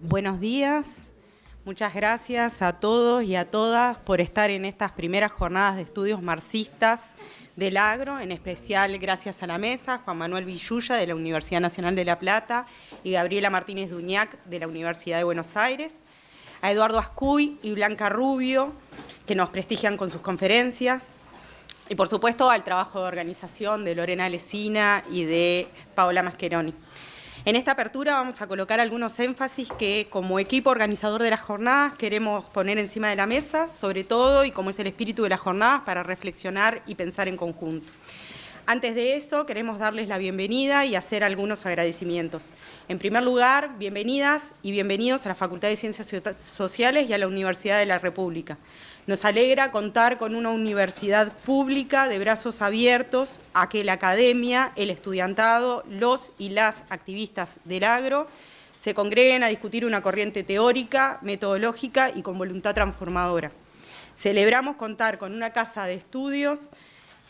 Buenos días, muchas gracias a todos y a todas por estar en estas primeras jornadas de estudios marxistas del agro, en especial gracias a la mesa, Juan Manuel Villuya de la Universidad Nacional de La Plata y Gabriela Martínez Duñac de la Universidad de Buenos Aires, a Eduardo Ascuy y Blanca Rubio, que nos prestigian con sus conferencias, y por supuesto al trabajo de organización de Lorena Lesina y de Paola Mascheroni. En esta apertura vamos a colocar algunos énfasis que como equipo organizador de las jornadas queremos poner encima de la mesa, sobre todo, y como es el espíritu de las jornadas, para reflexionar y pensar en conjunto. Antes de eso, queremos darles la bienvenida y hacer algunos agradecimientos. En primer lugar, bienvenidas y bienvenidos a la Facultad de Ciencias Sociales y a la Universidad de la República. Nos alegra contar con una universidad pública de brazos abiertos a que la academia, el estudiantado, los y las activistas del agro se congreguen a discutir una corriente teórica, metodológica y con voluntad transformadora. Celebramos contar con una casa de estudios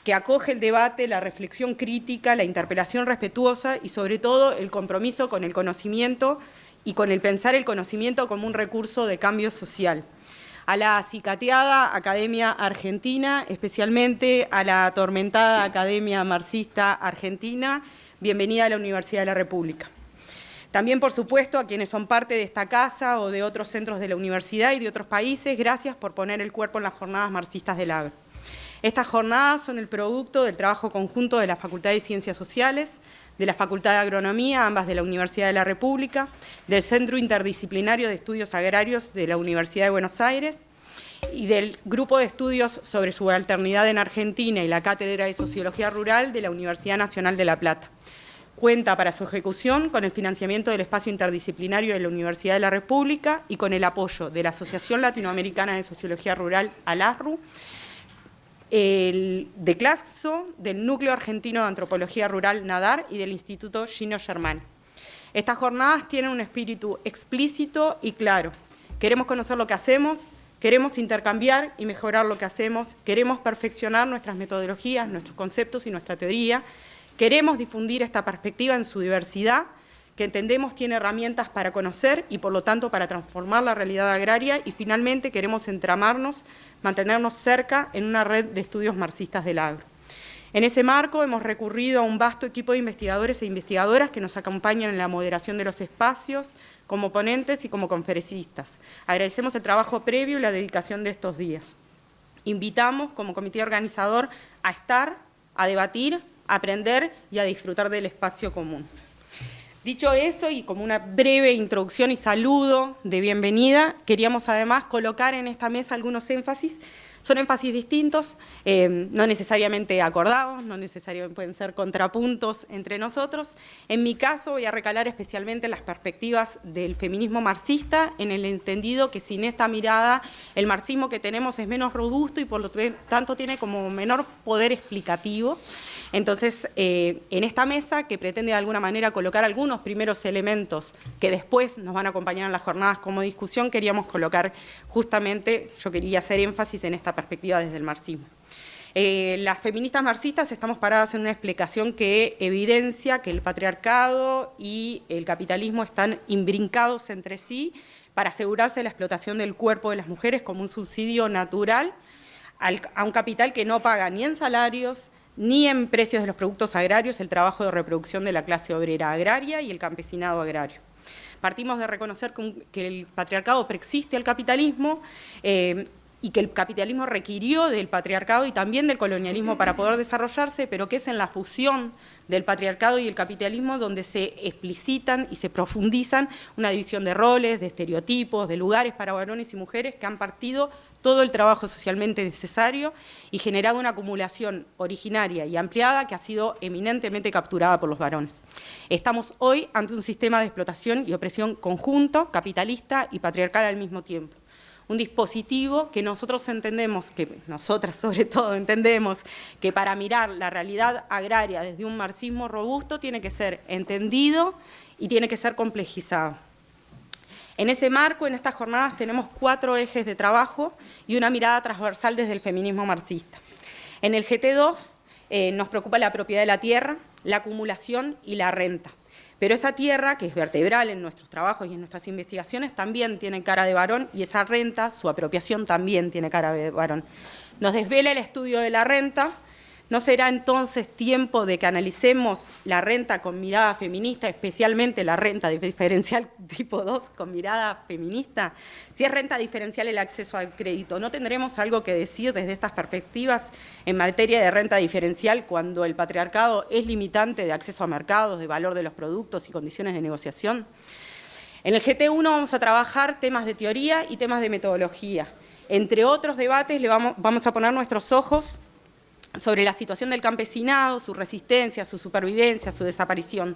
que acoge el debate, la reflexión crítica, la interpelación respetuosa y sobre todo el compromiso con el conocimiento y con el pensar el conocimiento como un recurso de cambio social. A la acicateada Academia Argentina, especialmente a la atormentada Academia Marxista Argentina, bienvenida a la Universidad de la República. También, por supuesto, a quienes son parte de esta casa o de otros centros de la universidad y de otros países, gracias por poner el cuerpo en las jornadas marxistas del agro. Estas jornadas son el producto del trabajo conjunto de la Facultad de Ciencias Sociales, de la Facultad de Agronomía, ambas de la Universidad de la República, del Centro Interdisciplinario de Estudios Agrarios de la Universidad de Buenos Aires y del Grupo de Estudios sobre Subalternidad en Argentina y la Cátedra de Sociología Rural de la Universidad Nacional de La Plata. Cuenta para su ejecución con el financiamiento del Espacio Interdisciplinario de la Universidad de la República y con el apoyo de la Asociación Latinoamericana de Sociología Rural, ALASRU, de CLACSO, del Núcleo Argentino de Antropología Rural, NADAR, y del Instituto Gino Germán. Estas jornadas tienen un espíritu explícito y claro. Queremos conocer lo que hacemos, queremos intercambiar y mejorar lo que hacemos, queremos perfeccionar nuestras metodologías, nuestros conceptos y nuestra teoría, queremos difundir esta perspectiva en su diversidad, que entendemos tiene herramientas para conocer y por lo tanto para transformar la realidad agraria, y finalmente queremos entramarnos, mantenernos cerca en una red de estudios marxistas del agro. En ese marco hemos recurrido a un vasto equipo de investigadores e investigadoras que nos acompañan en la moderación de los espacios, como ponentes y como conferencistas. Agradecemos el trabajo previo y la dedicación de estos días. Invitamos como comité organizador a estar, a debatir, a aprender y a disfrutar del espacio común. Dicho eso, y como una breve introducción y saludo de bienvenida, queríamos además colocar en esta mesa algunos énfasis. Son énfasis distintos, no necesariamente acordados, no necesariamente pueden ser contrapuntos entre nosotros. En mi caso voy a recalar especialmente las perspectivas del feminismo marxista, en el entendido que sin esta mirada el marxismo que tenemos es menos robusto y por lo tanto tiene como menor poder explicativo. Entonces, en esta mesa, que pretende de alguna manera colocar algunos primeros elementos que después nos van a acompañar en las jornadas como discusión, queríamos colocar justamente, yo quería hacer énfasis en esta perspectiva desde el marxismo. Las feministas marxistas estamos paradas en una explicación que evidencia que el patriarcado y el capitalismo están imbrincados entre sí para asegurarse la explotación del cuerpo de las mujeres como un subsidio natural a un capital que no paga ni en salarios ni en precios de los productos agrarios el trabajo de reproducción de la clase obrera agraria y el campesinado agrario. Partimos de reconocer que el patriarcado preexiste al capitalismo y que el capitalismo requirió del patriarcado y también del colonialismo para poder desarrollarse, pero que es en la fusión del patriarcado y el capitalismo donde se explicitan y se profundizan una división de roles, de estereotipos, de lugares para varones y mujeres que han partido todo el trabajo socialmente necesario y generado una acumulación originaria y ampliada que ha sido eminentemente capturada por los varones. Estamos hoy ante un sistema de explotación y opresión conjunto, capitalista y patriarcal al mismo tiempo. Un dispositivo que nosotros entendemos, que nosotras sobre todo entendemos, que para mirar la realidad agraria desde un marxismo robusto tiene que ser entendido y tiene que ser complejizado. En ese marco, en estas jornadas, tenemos 4 ejes de trabajo y una mirada transversal desde el feminismo marxista. En el GT2 nos preocupa la propiedad de la tierra, la acumulación y la renta. Pero esa tierra, que es vertebral en nuestros trabajos y en nuestras investigaciones, también tiene cara de varón, y esa renta, su apropiación, también tiene cara de varón. Nos desvela el estudio de la renta. ¿No será entonces tiempo de que analicemos la renta con mirada feminista, especialmente la renta diferencial tipo 2 con mirada feminista? Si es renta diferencial el acceso al crédito, ¿no tendremos algo que decir desde estas perspectivas en materia de renta diferencial cuando el patriarcado es limitante de acceso a mercados, de valor de los productos y condiciones de negociación? En el GT1 vamos a trabajar temas de teoría y temas de metodología. Entre otros debates vamos a poner nuestros ojos sobre la situación del campesinado, su resistencia, su supervivencia, su desaparición.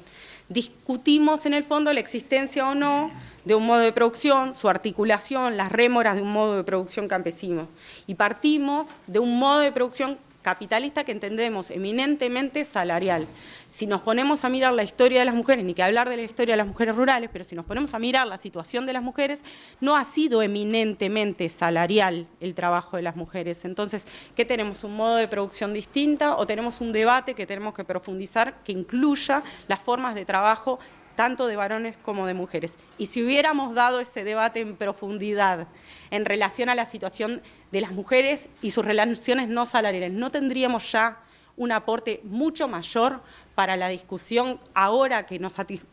Discutimos en el fondo la existencia o no de un modo de producción, su articulación, las rémoras de un modo de producción campesino. Y partimos de un modo de producción capitalista que entendemos eminentemente salarial. Si nos ponemos a mirar la historia de las mujeres, ni que hablar de la historia de las mujeres rurales, pero si nos ponemos a mirar la situación de las mujeres, no ha sido eminentemente salarial el trabajo de las mujeres. Entonces, ¿qué tenemos? ¿Un modo de producción distinta o tenemos un debate que tenemos que profundizar que incluya las formas de trabajo tanto de varones como de mujeres? Y si hubiéramos dado ese debate en profundidad en relación a la situación de las mujeres y sus relaciones no salariales, ¿no tendríamos ya un aporte mucho mayor para la discusión ahora que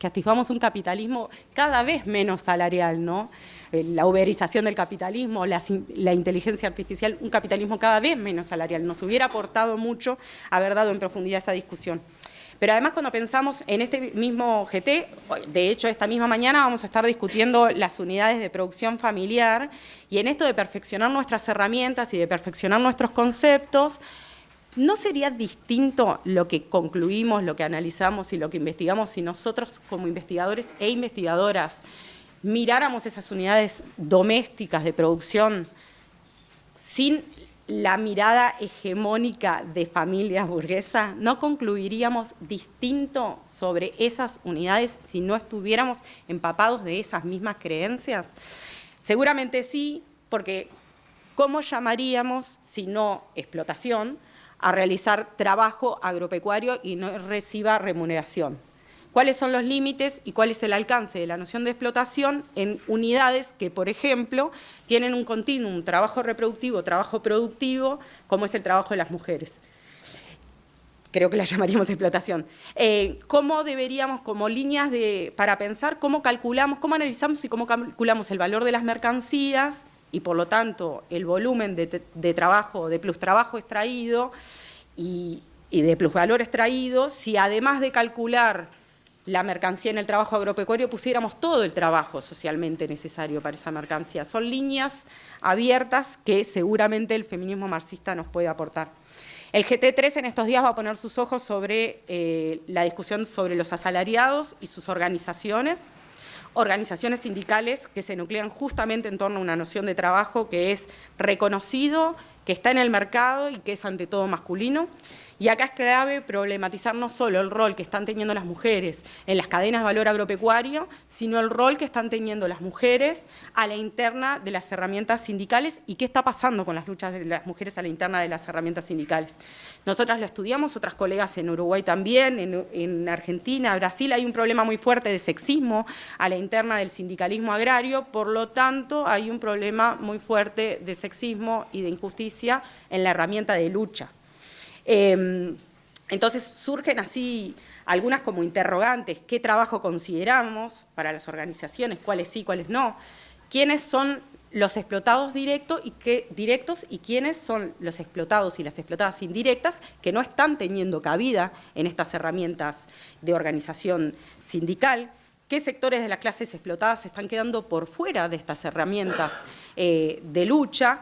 atisbamos un capitalismo cada vez menos salarial, ¿no? La uberización del capitalismo, la inteligencia artificial, un capitalismo cada vez menos salarial. Nos hubiera aportado mucho haber dado en profundidad esa discusión. Pero además cuando pensamos en este mismo GT, de hecho esta misma mañana vamos a estar discutiendo las unidades de producción familiar y en esto de perfeccionar nuestras herramientas y de perfeccionar nuestros conceptos, ¿no sería distinto lo que concluimos, lo que analizamos y lo que investigamos si nosotros como investigadores e investigadoras miráramos esas unidades domésticas de producción sin la mirada hegemónica de familias burguesas? ¿No concluiríamos distinto sobre esas unidades si no estuviéramos empapados de esas mismas creencias? Seguramente sí, porque ¿cómo llamaríamos, si no explotación, a realizar trabajo agropecuario y no reciba remuneración? ¿Cuáles son los límites y cuál es el alcance de la noción de explotación en unidades que, por ejemplo, tienen un continuum, trabajo reproductivo, trabajo productivo, como es el trabajo de las mujeres? Creo que la llamaríamos explotación. ¿Cómo deberíamos, como líneas para pensar, cómo calculamos, cómo analizamos y cómo calculamos el valor de las mercancías y, por lo tanto, el volumen de trabajo, de plustrabajo extraído y de plusvalor extraído, si además de calcular la mercancía en el trabajo agropecuario pusiéramos todo el trabajo socialmente necesario para esa mercancía? Son líneas abiertas que seguramente el feminismo marxista nos puede aportar. El GT3 en estos días va a poner sus ojos sobre la discusión sobre los asalariados y sus organizaciones sindicales que se nuclean justamente en torno a una noción de trabajo que es reconocido, que está en el mercado y que es ante todo masculino. Y acá es clave problematizar no solo el rol que están teniendo las mujeres en las cadenas de valor agropecuario, sino el rol que están teniendo las mujeres a la interna de las herramientas sindicales y qué está pasando con las luchas de las mujeres a la interna de las herramientas sindicales. Nosotras lo estudiamos, otras colegas en Uruguay también, en Argentina, Brasil, hay un problema muy fuerte de sexismo a la interna del sindicalismo agrario, por lo tanto hay un problema muy fuerte de sexismo y de injusticia en la herramienta de lucha. Entonces surgen así algunas como interrogantes: ¿qué trabajo consideramos para las organizaciones? ¿Cuáles sí, cuáles no? ¿Quiénes son los explotados directos y quiénes son los explotados y las explotadas indirectas que no están teniendo cabida en estas herramientas de organización sindical? ¿Qué sectores de las clases explotadas se están quedando por fuera de estas herramientas de lucha?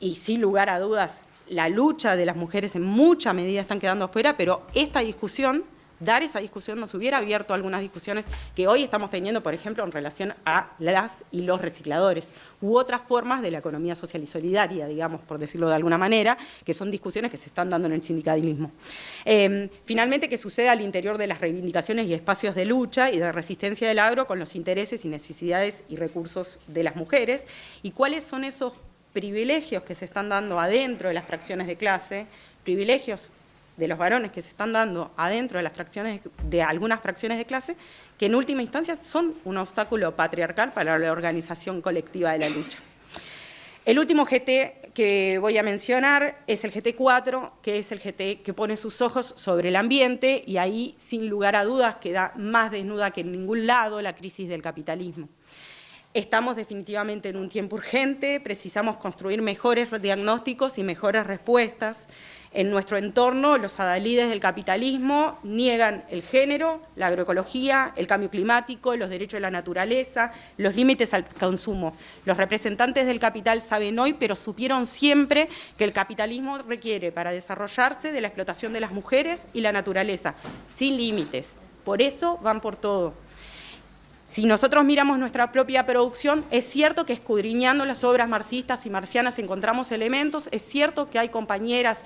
Y sin lugar a dudas, la lucha de las mujeres en mucha medida están quedando afuera, pero esta discusión, dar esa discusión, nos hubiera abierto algunas discusiones que hoy estamos teniendo, por ejemplo, en relación a las y los recicladores, u otras formas de la economía social y solidaria, digamos, por decirlo de alguna manera, que son discusiones que se están dando en el sindicalismo. Finalmente, ¿qué sucede al interior de las reivindicaciones y espacios de lucha y de resistencia del agro con los intereses y necesidades y recursos de las mujeres? ¿Y cuáles son esos privilegios que se están dando adentro de las fracciones de clase, privilegios de los varones que se están dando adentro de algunas fracciones de clase, que en última instancia son un obstáculo patriarcal para la organización colectiva de la lucha. El último GT que voy a mencionar es el GT4, que es el GT que pone sus ojos sobre el ambiente, y ahí, sin lugar a dudas, queda más desnuda que en ningún lado la crisis del capitalismo. Estamos definitivamente en un tiempo urgente, precisamos construir mejores diagnósticos y mejores respuestas. En nuestro entorno, los adalides del capitalismo niegan el género, la agroecología, el cambio climático, los derechos de la naturaleza, los límites al consumo. Los representantes del capital saben hoy, pero supieron siempre, que el capitalismo requiere para desarrollarse de la explotación de las mujeres y la naturaleza, sin límites. Por eso van por todo. Si nosotros miramos nuestra propia producción, es cierto que escudriñando las obras marxistas y marcianas encontramos elementos, es cierto que hay compañeras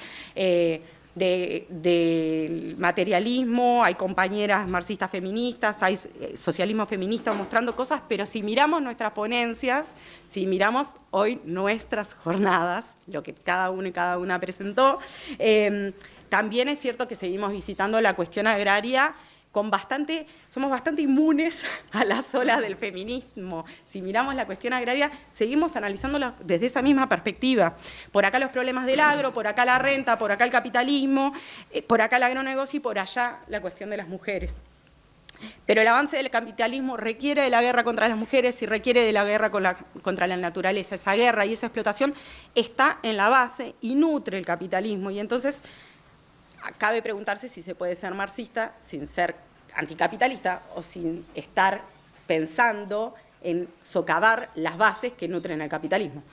del materialismo, hay compañeras marxistas feministas, hay socialismo feminista mostrando cosas, pero si miramos nuestras ponencias, si miramos hoy nuestras jornadas, lo que cada uno y cada una presentó, también es cierto que seguimos visitando la cuestión agraria, somos bastante inmunes a las olas del feminismo. Si miramos la cuestión agraria, seguimos analizándola desde esa misma perspectiva. Por acá los problemas del agro, por acá la renta, por acá el capitalismo, por acá el agronegocio y por allá la cuestión de las mujeres. Pero el avance del capitalismo requiere de la guerra contra las mujeres y requiere de la guerra contra la naturaleza. Esa guerra y esa explotación está en la base y nutre el capitalismo. Y entonces cabe preguntarse si se puede ser marxista sin ser anticapitalista o sin estar pensando en socavar las bases que nutren al capitalismo.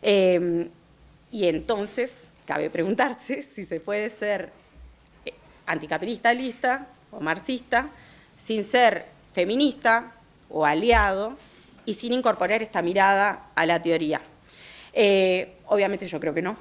Y entonces cabe preguntarse si se puede ser anticapitalista o marxista sin ser feminista o aliado y sin incorporar esta mirada a la teoría. Obviamente yo creo que no.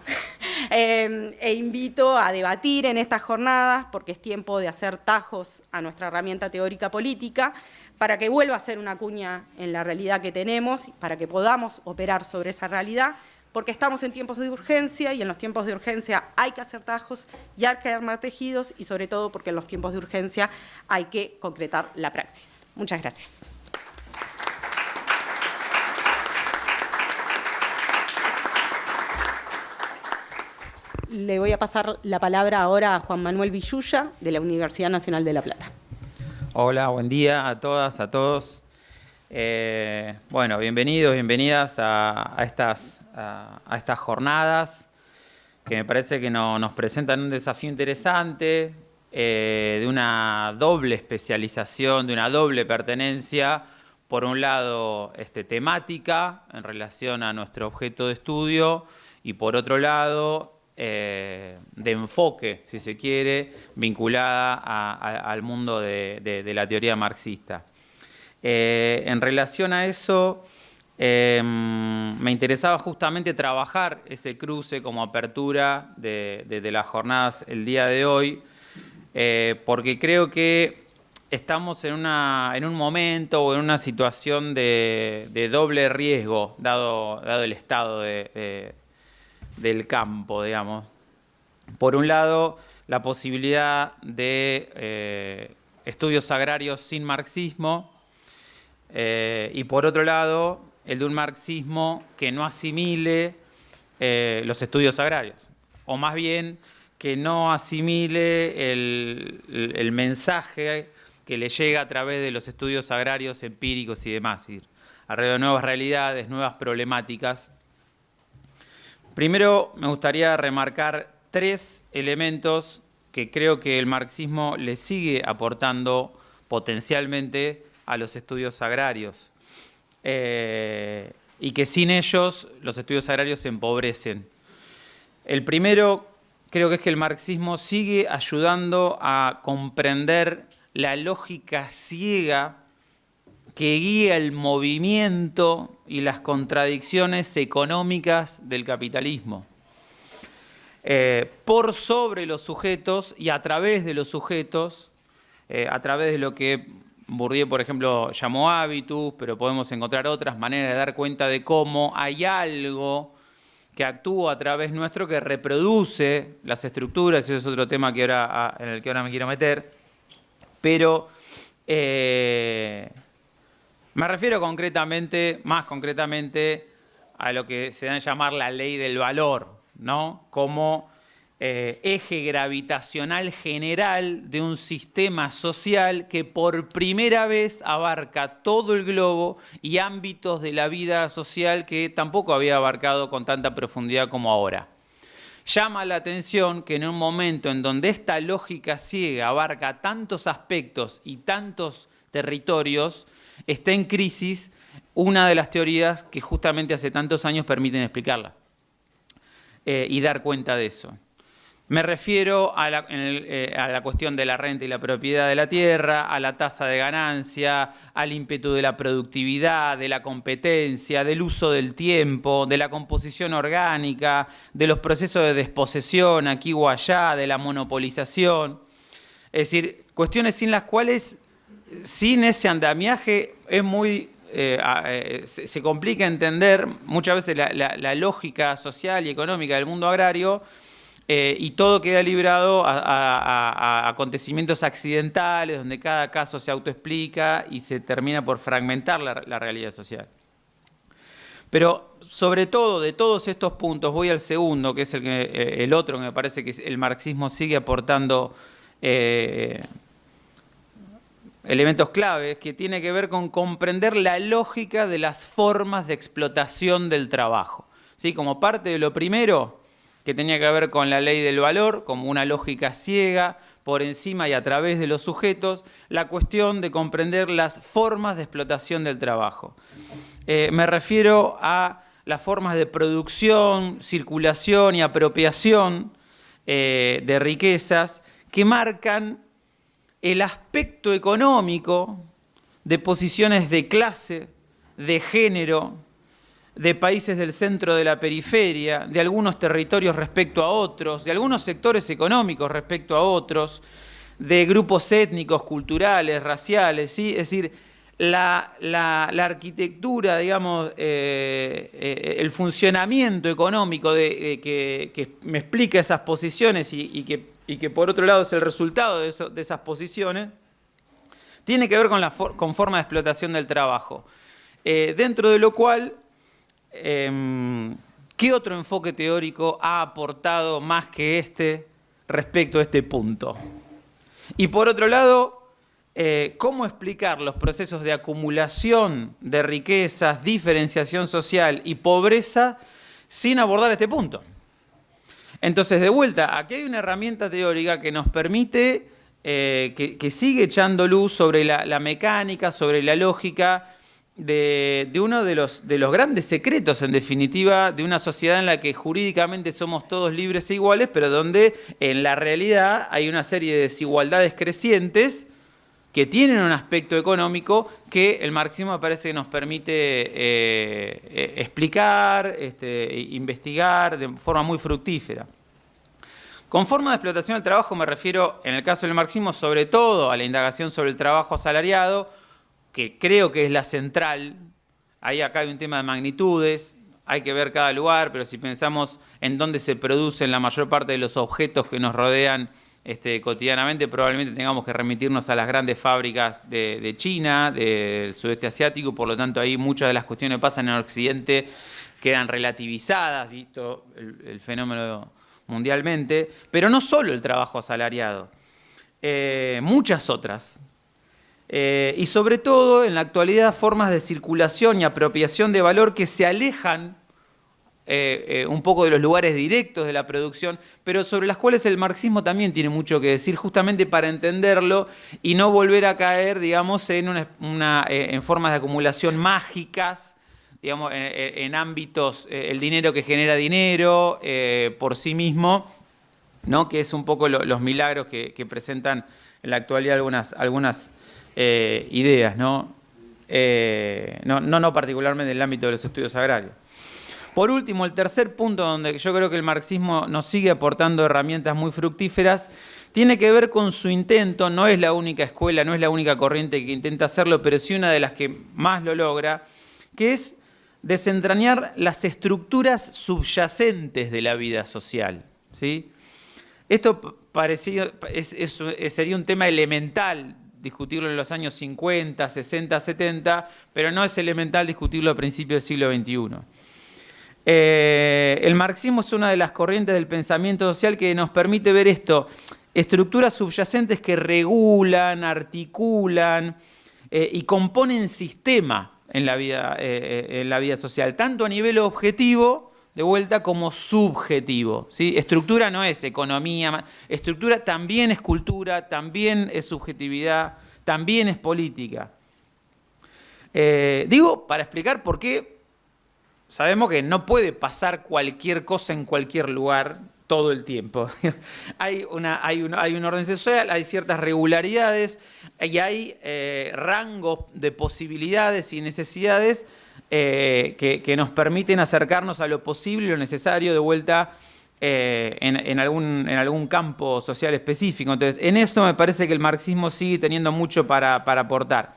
E invito a debatir en estas jornadas, porque es tiempo de hacer tajos a nuestra herramienta teórica política, para que vuelva a ser una cuña en la realidad que tenemos, para que podamos operar sobre esa realidad, porque estamos en tiempos de urgencia, y en los tiempos de urgencia hay que hacer tajos y hay que armar tejidos, y sobre todo porque en los tiempos de urgencia hay que concretar la praxis. Muchas gracias. Le voy a pasar la palabra ahora a Juan Manuel Villuya, de la Universidad Nacional de La Plata. Hola, buen día a todas, a todos. Bueno, bienvenidos, bienvenidas a estas jornadas que me parece que nos presentan un desafío interesante, de una doble especialización, de una doble pertenencia. Por un lado, temática en relación a nuestro objeto de estudio, y por otro lado, de enfoque, si se quiere, vinculada al mundo de la teoría marxista. En relación a eso, me interesaba justamente trabajar ese cruce como apertura de las jornadas el día de hoy, porque creo que estamos en un momento o en una situación de doble riesgo, dado el estado del campo, digamos. Por un lado, la posibilidad de estudios agrarios sin marxismo, y por otro lado, el de un marxismo que no asimile los estudios agrarios, o más bien que no asimile el mensaje que le llega a través de los estudios agrarios empíricos y demás, alrededor de nuevas realidades, nuevas problemáticas. Primero, me gustaría remarcar 3 elementos que creo que el marxismo le sigue aportando potencialmente a los estudios agrarios, y que sin ellos los estudios agrarios se empobrecen. El primero, creo que es que el marxismo sigue ayudando a comprender la lógica ciega que guía el movimiento y las contradicciones económicas del capitalismo. Por sobre los sujetos y a través de los sujetos, a través de lo que Bourdieu, por ejemplo, llamó hábitus, pero podemos encontrar otras maneras de dar cuenta de cómo hay algo que actúa a través nuestro, que reproduce las estructuras, y eso es otro tema en el que ahora me quiero meter, pero me refiero más concretamente, a lo que se da a llamar la ley del valor, ¿no? Como eje gravitacional general de un sistema social que por primera vez abarca todo el globo y ámbitos de la vida social que tampoco había abarcado con tanta profundidad como ahora. Llama la atención que en un momento en donde esta lógica ciega abarca tantos aspectos y tantos territorios, está en crisis una de las teorías que justamente hace tantos años permiten explicarla y dar cuenta de eso. Me refiero a la cuestión de la renta y la propiedad de la tierra, a la tasa de ganancia, al ímpetu de la productividad, de la competencia, del uso del tiempo, de la composición orgánica, de los procesos de desposesión aquí o allá, de la monopolización. Es decir, cuestiones sin las cuales, sin ese andamiaje, es muy... se complica entender muchas veces la lógica social y económica del mundo agrario, y todo queda librado a acontecimientos accidentales, donde cada caso se autoexplica y se termina por fragmentar la realidad social. Pero sobre todo, de todos estos puntos, voy al segundo, que es el otro, que me parece que el marxismo sigue aportando elementos claves, que tiene que ver con comprender la lógica de las formas de explotación del trabajo. ¿Sí? Como parte de lo primero, que tenía que ver con la ley del valor, como una lógica ciega, por encima y a través de los sujetos, la cuestión de comprender las formas de explotación del trabajo. Me refiero a las formas de producción, circulación y apropiación de riquezas que marcan el aspecto económico de posiciones de clase, de género, de países del centro de la periferia, de algunos territorios respecto a otros, de algunos sectores económicos respecto a otros, de grupos étnicos, culturales, raciales, ¿sí? Es decir, la arquitectura, digamos, el funcionamiento económico que me explica esas posiciones y que por otro lado es el resultado de esas posiciones, tiene que ver con forma de explotación del trabajo. Dentro de lo cual, ¿qué otro enfoque teórico ha aportado más que este respecto a este punto? Y por otro lado, ¿cómo explicar los procesos de acumulación de riquezas, diferenciación social y pobreza sin abordar este punto? Entonces, de vuelta, aquí hay una herramienta teórica que nos permite, que sigue echando luz sobre la mecánica, sobre la lógica de uno de los grandes secretos, en definitiva, de una sociedad en la que jurídicamente somos todos libres e iguales, pero donde en la realidad hay una serie de desigualdades crecientes que tienen un aspecto económico que el marxismo me parece que nos permite explicar, investigar de forma muy fructífera. Con forma de explotación del trabajo me refiero, en el caso del marxismo, sobre todo a la indagación sobre el trabajo asalariado, que creo que es la central. Acá hay un tema de magnitudes, hay que ver cada lugar, pero si pensamos en dónde se producen la mayor parte de los objetos que nos rodean cotidianamente, probablemente tengamos que remitirnos a las grandes fábricas de China, del sudeste asiático, por lo tanto ahí muchas de las cuestiones que pasan en Occidente quedan relativizadas, visto el fenómeno mundialmente, pero no solo el trabajo asalariado, muchas otras. Y sobre todo, en la actualidad, formas de circulación y apropiación de valor que se alejan un poco de los lugares directos de la producción, pero sobre las cuales el marxismo también tiene mucho que decir, justamente para entenderlo y no volver a caer, digamos, en formas de acumulación mágicas, digamos, en ámbitos, el dinero que genera dinero por sí mismo, ¿no? Que es un poco los milagros que presentan en la actualidad algunas ideas, ¿no? No particularmente en el ámbito de los estudios agrarios. Por último, el tercer punto donde yo creo que el marxismo nos sigue aportando herramientas muy fructíferas, tiene que ver con su intento, no es la única escuela, no es la única corriente que intenta hacerlo, pero sí una de las que más lo logra, que es desentrañar las estructuras subyacentes de la vida social, ¿sí? Esto sería un tema elemental discutirlo en los años 50, 60, 70, pero no es elemental discutirlo a principios del siglo XXI. El marxismo es una de las corrientes del pensamiento social que nos permite ver esto, estructuras subyacentes que regulan, articulan y componen sistema en la vida social, tanto a nivel objetivo, de vuelta, como subjetivo, ¿sí? Estructura no es economía, estructura también es cultura, también es subjetividad, también es política. Digo, para explicar por qué sabemos que no puede pasar cualquier cosa en cualquier lugar todo el tiempo. Hay un orden social, hay ciertas regularidades y hay rangos de posibilidades y necesidades que nos permiten acercarnos a lo posible y lo necesario de vuelta en algún campo social específico. Entonces, en esto me parece que el marxismo sigue teniendo mucho para aportar.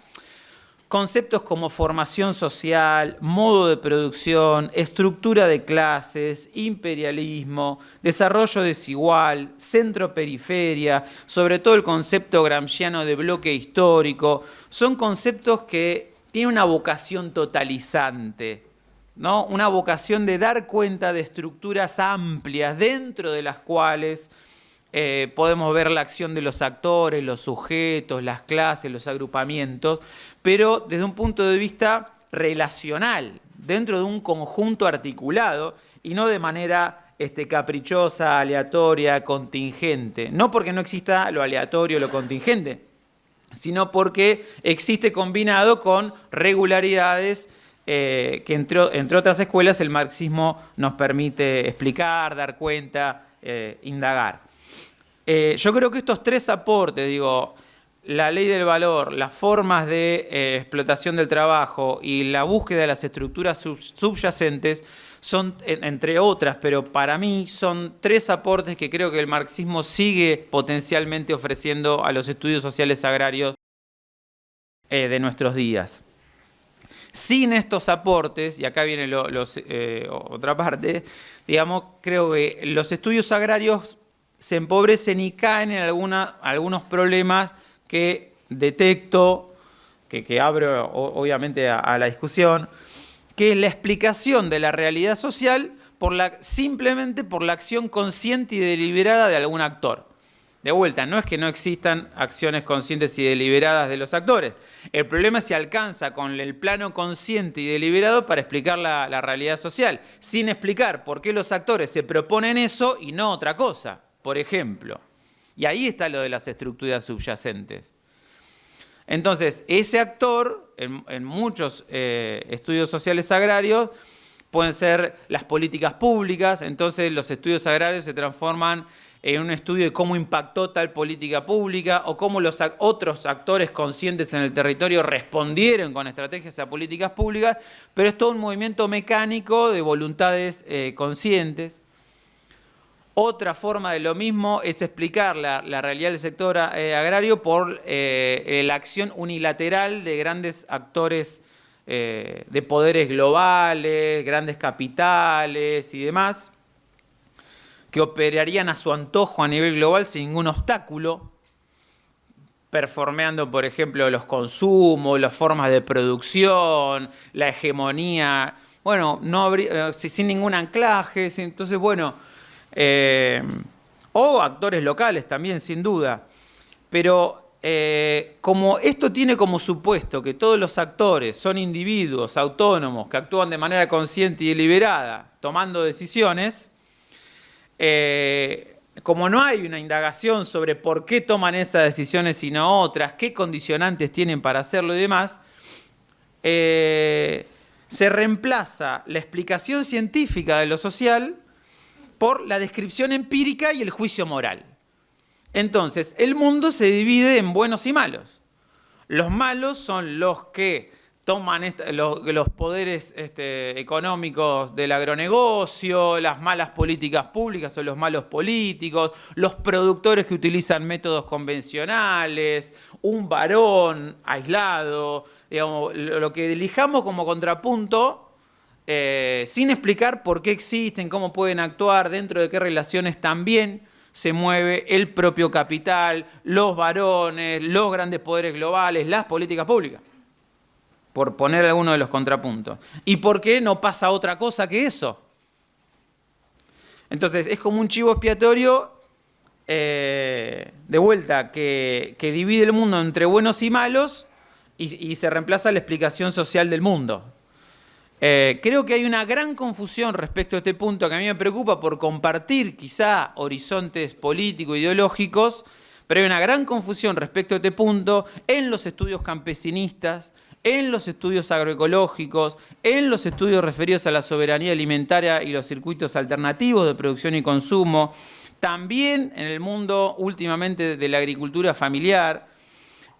Conceptos como formación social, modo de producción, estructura de clases, imperialismo, desarrollo desigual, centro-periferia, sobre todo el concepto gramsciano de bloque histórico, son conceptos que tienen una vocación totalizante, ¿no? Una vocación de dar cuenta de estructuras amplias dentro de las cuales podemos ver la acción de los actores, los sujetos, las clases, los agrupamientos, pero desde un punto de vista relacional, dentro de un conjunto articulado y no de manera caprichosa, aleatoria, contingente. No porque no exista lo aleatorio o lo contingente, sino porque existe combinado con regularidades que entre otras escuelas el marxismo nos permite explicar, dar cuenta, indagar. Yo creo que estos tres aportes, digo, la ley del valor, las formas de explotación del trabajo y la búsqueda de las estructuras subyacentes son, entre otras, pero para mí son tres aportes que creo que el marxismo sigue potencialmente ofreciendo a los estudios sociales agrarios de nuestros días. Sin estos aportes, y acá viene otra parte, digamos, creo que los estudios agrarios se empobrecen y caen en algunos problemas que detecto, que abro obviamente a la discusión, que es la explicación de la realidad social simplemente por la acción consciente y deliberada de algún actor. De vuelta, no es que no existan acciones conscientes y deliberadas de los actores. El problema es si alcanza con el plano consciente y deliberado para explicar la realidad social, sin explicar por qué los actores se proponen eso y no otra cosa, por ejemplo. Y ahí está lo de las estructuras subyacentes. Entonces, ese actor, en muchos estudios sociales agrarios, pueden ser las políticas públicas. Entonces los estudios agrarios se transforman en un estudio de cómo impactó tal política pública o cómo los otros actores conscientes en el territorio respondieron con estrategias a políticas públicas, pero es todo un movimiento mecánico de voluntades conscientes. Otra forma de lo mismo es explicar la realidad del sector agrario por la acción unilateral de grandes actores de poderes globales, grandes capitales y demás, que operarían a su antojo a nivel global sin ningún obstáculo, performeando, por ejemplo, los consumos, las formas de producción, la hegemonía, bueno, sin ningún anclaje, entonces, bueno, o actores locales también, sin duda. Pero como esto tiene como supuesto que todos los actores son individuos autónomos que actúan de manera consciente y deliberada, tomando decisiones, como no hay una indagación sobre por qué toman esas decisiones y no otras, qué condicionantes tienen para hacerlo y demás, se reemplaza la explicación científica de lo social por la descripción empírica y el juicio moral. Entonces, el mundo se divide en buenos y malos. Los malos son los que toman los poderes económicos del agronegocio, las malas políticas públicas son los malos políticos, los productores que utilizan métodos convencionales, un varón aislado, digamos, lo que elijamos como contrapunto sin explicar por qué existen, cómo pueden actuar, dentro de qué relaciones también se mueve el propio capital, los varones, los grandes poderes globales, las políticas públicas, por poner alguno de los contrapuntos. ¿Y por qué no pasa otra cosa que eso? Entonces, es como un chivo expiatorio, de vuelta, que divide el mundo entre buenos y malos y se reemplaza la explicación social del mundo. Creo que hay una gran confusión respecto a este punto que a mí me preocupa por compartir quizá horizontes políticos, ideológicos, pero hay una gran confusión respecto a este punto en los estudios campesinistas, en los estudios agroecológicos, en los estudios referidos a la soberanía alimentaria y los circuitos alternativos de producción y consumo, también en el mundo últimamente de la agricultura familiar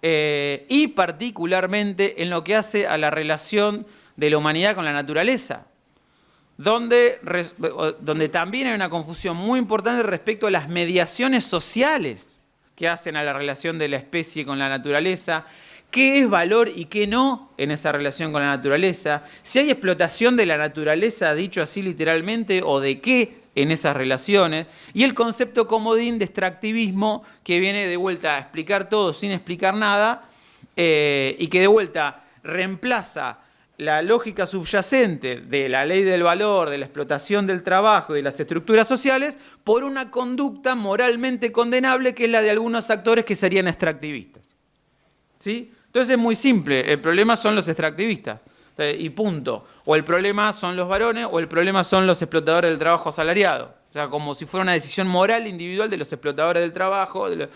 y particularmente en lo que hace a la relación de la humanidad con la naturaleza, donde también hay una confusión muy importante respecto a las mediaciones sociales que hacen a la relación de la especie con la naturaleza, qué es valor y qué no en esa relación con la naturaleza, si hay explotación de la naturaleza, dicho así literalmente, o de qué en esas relaciones, y el concepto comodín de extractivismo que viene de vuelta a explicar todo sin explicar nada, y que de vuelta reemplaza la lógica subyacente de la ley del valor, de la explotación del trabajo y de las estructuras sociales por una conducta moralmente condenable que es la de algunos actores que serían extractivistas. ¿Sí? Entonces es muy simple, el problema son los extractivistas, y punto. O el problema son los varones o el problema son los explotadores del trabajo asalariado. O sea, como si fuera una decisión moral individual de los explotadores del trabajo, de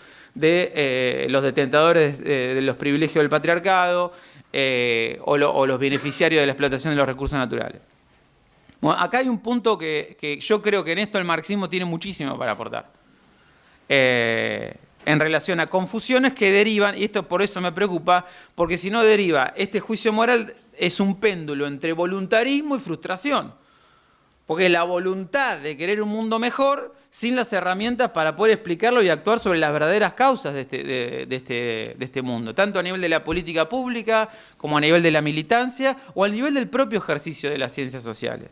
los detentadores de los privilegios del patriarcado, o los beneficiarios de la explotación de los recursos naturales. Bueno, acá hay un punto que yo creo que en esto el marxismo tiene muchísimo para aportar. En relación a confusiones que derivan, y esto por eso me preocupa, porque si no deriva, este juicio moral es un péndulo entre voluntarismo y frustración. Porque es la voluntad de querer un mundo mejor sin las herramientas para poder explicarlo y actuar sobre las verdaderas causas de este mundo, tanto a nivel de la política pública como a nivel de la militancia o a nivel del propio ejercicio de las ciencias sociales.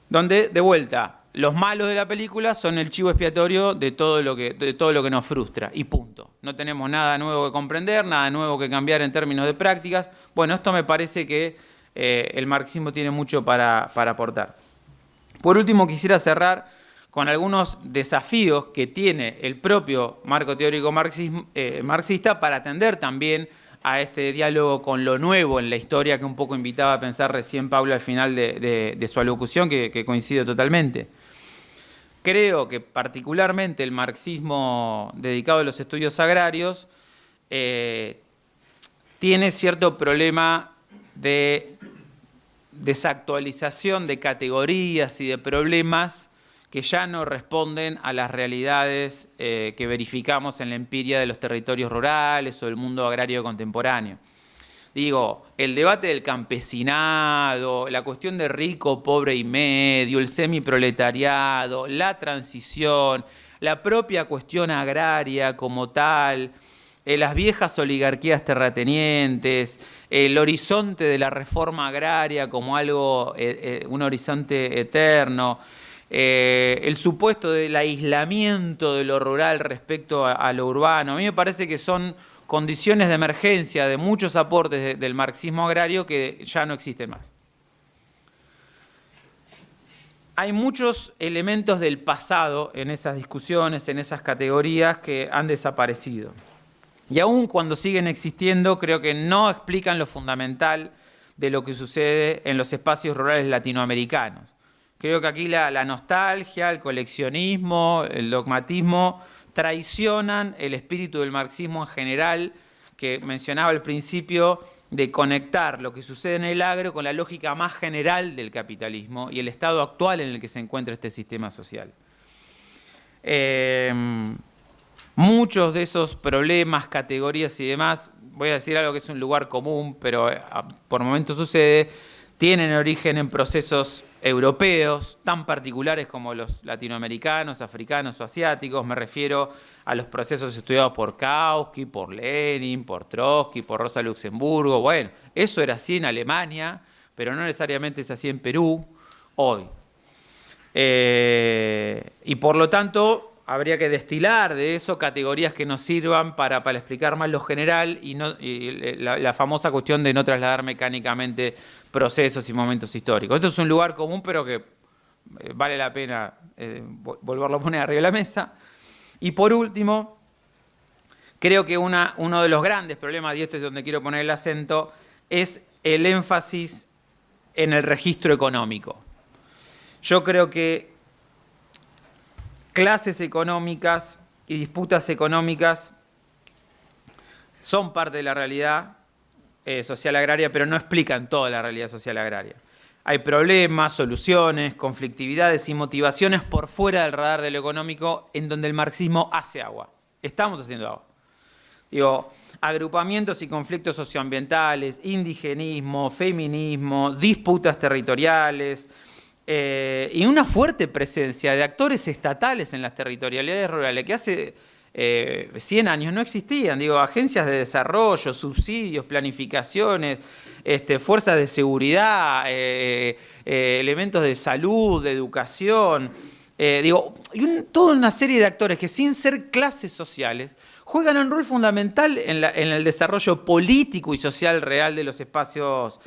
Donde, de vuelta, los malos de la película son el chivo expiatorio de todo lo que nos frustra, y punto. No tenemos nada nuevo que comprender, nada nuevo que cambiar en términos de prácticas. Bueno, esto me parece que el marxismo tiene mucho para aportar. Por último, quisiera cerrar con algunos desafíos que tiene el propio marco teórico marxista para atender también a este diálogo con lo nuevo en la historia que un poco invitaba a pensar recién Pablo al final de su alocución, que coincido totalmente. Creo que particularmente el marxismo dedicado a los estudios agrarios tiene cierto problema de desactualización de categorías y de problemas que ya no responden a las realidades que verificamos en la empiria de los territorios rurales o del mundo agrario contemporáneo. Digo, el debate del campesinado, la cuestión de rico, pobre y medio, el semiproletariado, la transición, la propia cuestión agraria como tal, las viejas oligarquías terratenientes, el horizonte de la reforma agraria como algo, un horizonte eterno, el supuesto del aislamiento de lo rural respecto a lo urbano. A mí me parece que son condiciones de emergencia de muchos aportes del marxismo agrario que ya no existen más. Hay muchos elementos del pasado en esas discusiones, en esas categorías que han desaparecido. Y aún cuando siguen existiendo, creo que no explican lo fundamental de lo que sucede en los espacios rurales latinoamericanos. Creo que aquí la nostalgia, el coleccionismo, el dogmatismo traicionan el espíritu del marxismo en general, que mencionaba al principio, de conectar lo que sucede en el agro con la lógica más general del capitalismo y el estado actual en el que se encuentra este sistema social. Muchos de esos problemas, categorías y demás, voy a decir algo que es un lugar común, pero por momentos sucede, tienen origen en procesos europeos tan particulares como los latinoamericanos, africanos o asiáticos. Me refiero a los procesos estudiados por Kautsky, por Lenin, por Trotsky, por Rosa Luxemburgo. Bueno, eso era así en Alemania, pero no necesariamente es así en Perú hoy. Y por lo tanto, habría que destilar de eso categorías que nos sirvan para explicar más lo general y la famosa cuestión de no trasladar mecánicamente procesos y momentos históricos. Esto es un lugar común, pero que vale la pena volverlo a poner arriba de la mesa. Y por último, creo que uno de los grandes problemas, y esto es donde quiero poner el acento, es el énfasis en el registro económico. Yo creo que clases económicas y disputas económicas son parte de la realidad social agraria, pero no explican toda la realidad social agraria. Hay problemas, soluciones, conflictividades y motivaciones por fuera del radar de lo económico en donde el marxismo hace agua. Estamos haciendo agua. Digo, agrupamientos y conflictos socioambientales, indigenismo, feminismo, disputas territoriales, y una fuerte presencia de actores estatales en las territorialidades rurales que hace 100 años no existían. Digo, agencias de desarrollo, subsidios, planificaciones, fuerzas de seguridad, elementos de salud, de educación. Toda una serie de actores que sin ser clases sociales juegan un rol fundamental en el desarrollo político y social real de los espacios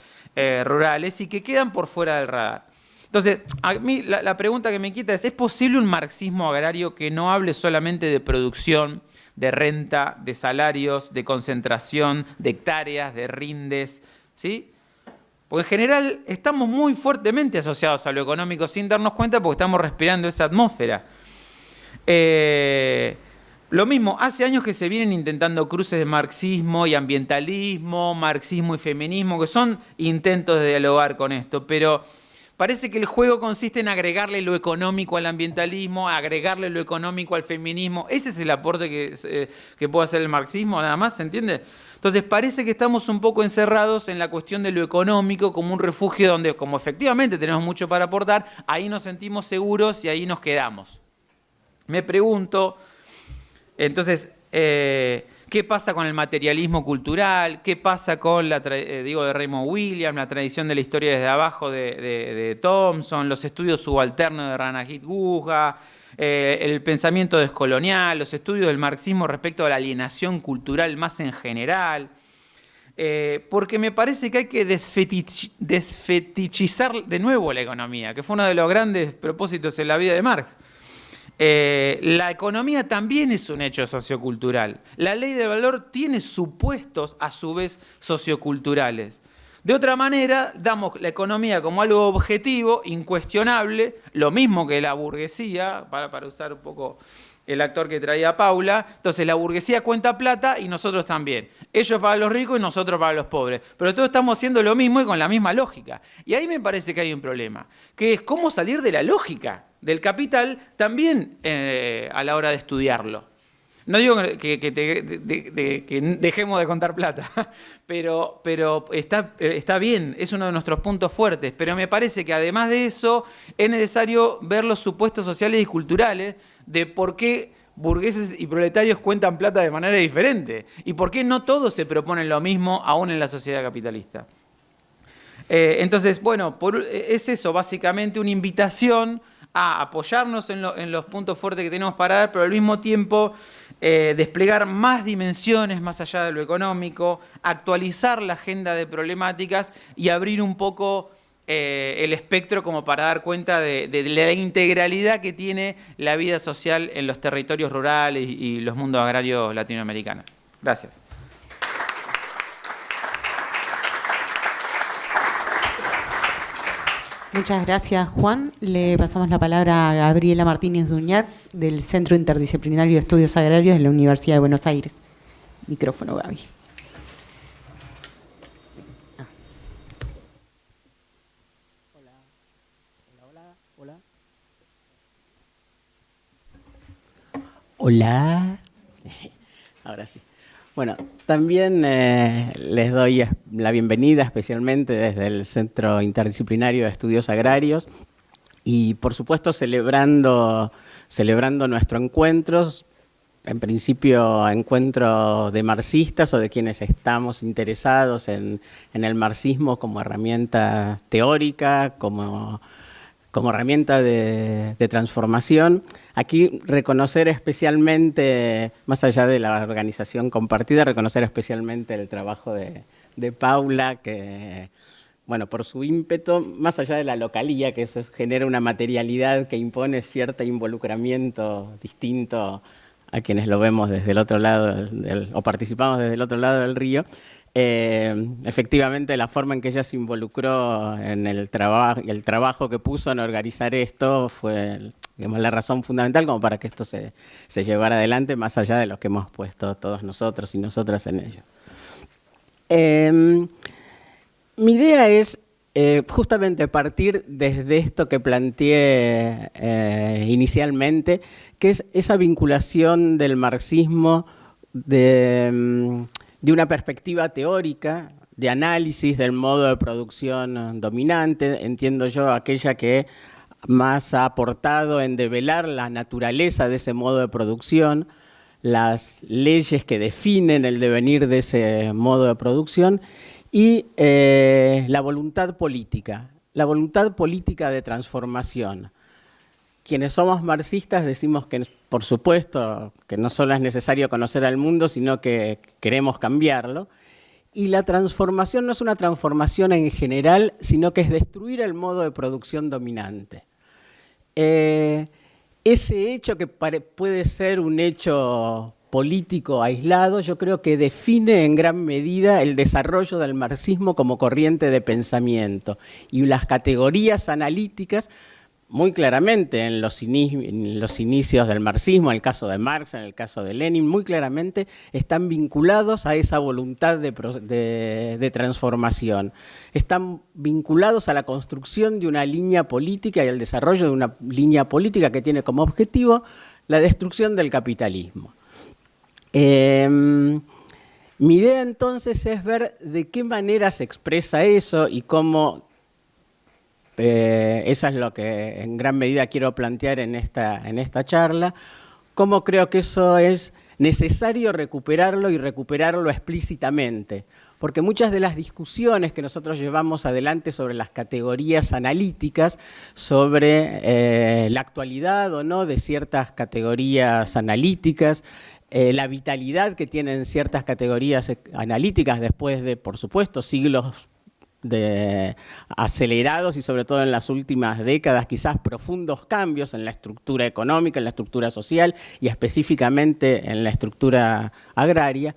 rurales y que quedan por fuera del radar. Entonces, a mí la pregunta que me inquieta ¿es posible un marxismo agrario que no hable solamente de producción, de renta, de salarios, de concentración, de hectáreas, de rindes? ¿Sí? Porque en general estamos muy fuertemente asociados a lo económico sin darnos cuenta porque estamos respirando esa atmósfera. Lo mismo, hace años que se vienen intentando cruces de marxismo y ambientalismo, marxismo y feminismo, que son intentos de dialogar con esto, pero parece que el juego consiste en agregarle lo económico al ambientalismo, agregarle lo económico al feminismo. Ese es el aporte que puede hacer el marxismo, nada más, ¿se entiende? Entonces parece que estamos un poco encerrados en la cuestión de lo económico como un refugio donde, como efectivamente tenemos mucho para aportar, ahí nos sentimos seguros y ahí nos quedamos. Me pregunto, entonces, ¿qué pasa con el materialismo cultural? ¿Qué pasa con de Raymond Williams, la tradición de la historia desde abajo de Thompson, los estudios subalternos de Ranajit Guha, el pensamiento descolonial, los estudios del marxismo respecto a la alienación cultural más en general? Porque me parece que hay que desfetichizar de nuevo la economía, que fue uno de los grandes propósitos en la vida de Marx. La economía también es un hecho sociocultural. La ley de valor tiene supuestos, a su vez, socioculturales. De otra manera, damos la economía como algo objetivo, incuestionable, lo mismo que la burguesía, para usar un poco el actor que traía Paula. Entonces, la burguesía cuenta plata y nosotros también. Ellos para los ricos y nosotros para los pobres. Pero todos estamos haciendo lo mismo y con la misma lógica. Y ahí me parece que hay un problema, que es cómo salir de la lógica del capital también a la hora de estudiarlo. No digo que dejemos de contar plata, pero está bien, es uno de nuestros puntos fuertes, pero me parece que además de eso es necesario ver los supuestos sociales y culturales de por qué burgueses y proletarios cuentan plata de manera diferente y por qué no todos se proponen lo mismo aún en la sociedad capitalista. Entonces, bueno, es eso, básicamente una invitación a apoyarnos en los puntos fuertes que tenemos para dar, pero al mismo tiempo desplegar más dimensiones más allá de lo económico, actualizar la agenda de problemáticas y abrir un poco el espectro como para dar cuenta de la integralidad que tiene la vida social en los territorios rurales y los mundos agrarios latinoamericanos. Gracias. Muchas gracias, Juan. Le pasamos la palabra a Gabriela Martínez Duñat, del Centro Interdisciplinario de Estudios Agrarios de la Universidad de Buenos Aires. Micrófono, Gaby. Hola. Ahora sí. Bueno, también les doy la bienvenida especialmente desde el Centro Interdisciplinario de Estudios Agrarios y, por supuesto, celebrando nuestro encuentro, en principio, encuentro de marxistas o de quienes estamos interesados en el marxismo como herramienta teórica, como herramienta de transformación. Aquí reconocer especialmente, más allá de la organización compartida, reconocer especialmente el trabajo de Paula, que, bueno, por su ímpetu, más allá de la localía, que eso genera una materialidad que impone cierto involucramiento distinto a quienes lo vemos desde el otro lado, o participamos desde el otro lado del río. Efectivamente, la forma en que ella se involucró en el trabajo que puso en organizar esto fue, digamos, la razón fundamental como para que esto se llevara adelante, más allá de lo que hemos puesto todos nosotros y nosotras en ello. Mi idea es justamente partir desde esto que planteé inicialmente, que es esa vinculación del marxismo de una perspectiva teórica, de análisis del modo de producción dominante, entiendo yo aquella que más ha aportado en develar la naturaleza de ese modo de producción, las leyes que definen el devenir de ese modo de producción y la voluntad política de transformación. Quienes somos marxistas decimos que, por supuesto, que no solo es necesario conocer al mundo, sino que queremos cambiarlo. Y la transformación no es una transformación en general, sino que es destruir el modo de producción dominante. Ese hecho, que puede ser un hecho político aislado, yo creo que define en gran medida el desarrollo del marxismo como corriente de pensamiento. Y las categorías analíticas, muy claramente en los inicios del marxismo, en el caso de Marx, en el caso de Lenin, muy claramente están vinculados a esa voluntad de transformación. Están vinculados a la construcción de una línea política y al desarrollo de una línea política que tiene como objetivo la destrucción del capitalismo. Mi idea entonces es ver de qué manera se expresa eso y cómo. Eso es lo que en gran medida quiero plantear en esta charla, cómo creo que eso es necesario recuperarlo y recuperarlo explícitamente, porque muchas de las discusiones que nosotros llevamos adelante sobre las categorías analíticas, sobre la actualidad o no de ciertas categorías analíticas, la vitalidad que tienen ciertas categorías analíticas después de, por supuesto, siglos acelerados y sobre todo en las últimas décadas quizás profundos cambios en la estructura económica, en la estructura social y específicamente en la estructura agraria,